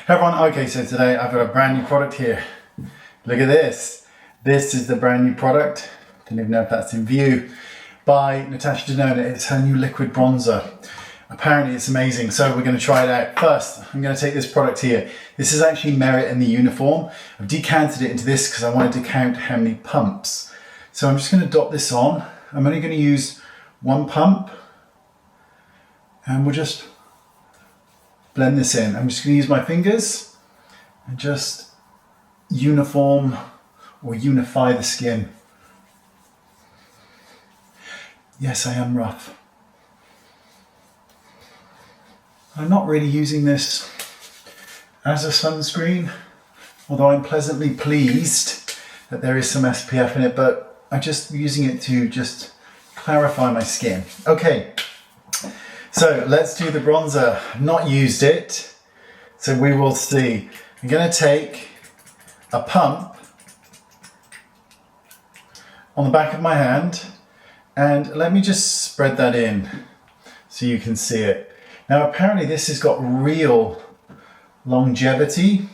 Hey everyone, okay, so today I've got a brand new product here. Look at this. This is the brand new product. Don't even know if that's in view. By Natasha Denona. It's her new liquid bronzer. Apparently it's amazing, so we're going to try it out. First, I'm going to take this product here. This is actually Merit in the uniform. I've decanted it into this because I wanted to count how many pumps. So I'm just going to dot this on. I'm only going to use one pump. And we'll just blend this in. I'm just going to use my fingers and just uniform or unify the skin. Yes, I am rough. I'm not really using this as a sunscreen, although I'm pleasantly pleased that there is some SPF in it, but I'm just using it to just clarify my skin. Okay. So let's do the bronzer. I've not used it, so we will see. I'm going to take a pump on the back of my hand and let me just spread that in so you can see it. Now apparently this has got real longevity.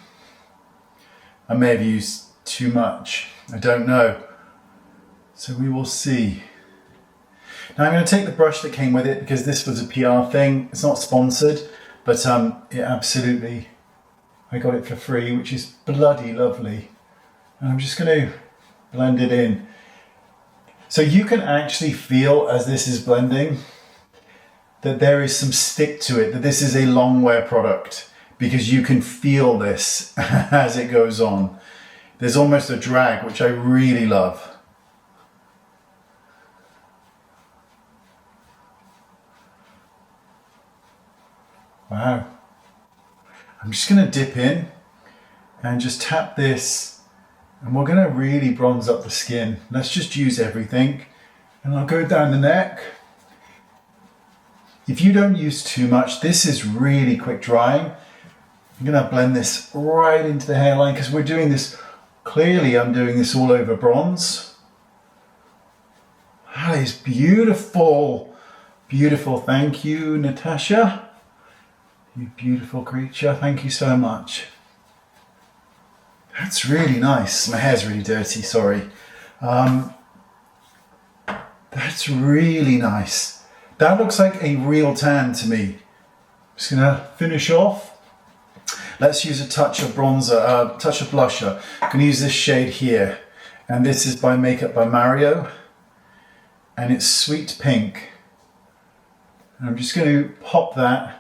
I may have used too much, I don't know. So we will see. Now I'm going to take the brush that came with it because this was a PR thing. It's not sponsored, but it absolutely, I got it for free, which is bloody lovely. And I'm just going to blend it in. So you can actually feel as this is blending that there is some stick to it, that this is a long wear product because you can feel this as it goes on. There's almost a drag, which I really love. Wow. I'm just going to dip in and just tap this and we're going to really bronze up the skin. Let's just use everything and I'll go down the neck. If you don't use too much, this is really quick drying. I'm going to blend this right into the hairline because we're doing this, clearly I'm doing this all over bronze. That is beautiful. Beautiful. Thank you, Natasha. You beautiful creature, thank you so much. That's really nice. My hair's really dirty, sorry. That's really nice. That looks like a real tan to me. Just gonna finish off. Let's use a touch of bronzer, touch of blusher. I'm gonna use this shade here. And this is by Makeup by Mario. And it's Sweet Pink. And I'm just gonna pop that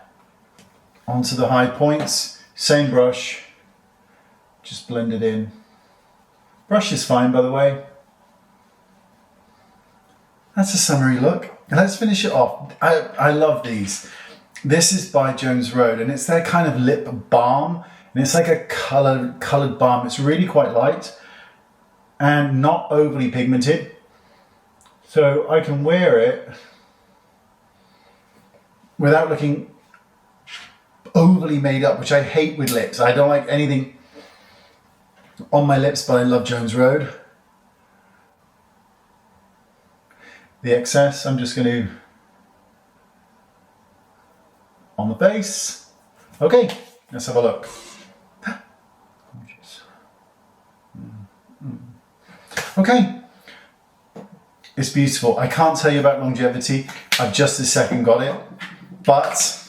onto the high points, same brush, just blend it in. Brush is fine, by the way. That's a summery look. Let's finish it off. I love these. This is by Jones Road and it's their kind of lip balm and it's like a colored balm. It's really quite light and not overly pigmented. So I can wear it without looking overly made up, which I hate with lips. I don't like anything on my lips, but I love Jones Road. The excess, I'm just going to on the base. Okay, let's have a look. Gorgeous. Okay, it's beautiful. I can't tell you about longevity. I've just this second got it, but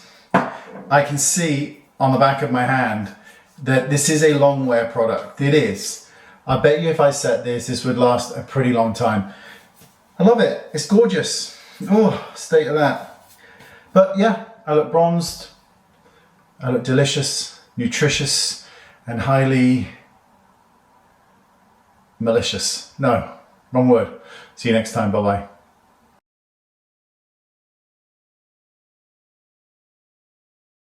I can see on the back of my hand that this is a long wear product. It is. I bet you if I set this, this would last a pretty long time. I love it. It's gorgeous. Oh, state of that. But yeah, I look bronzed. I look delicious, nutritious, and highly malicious. No, wrong word. See you next time. Bye-bye.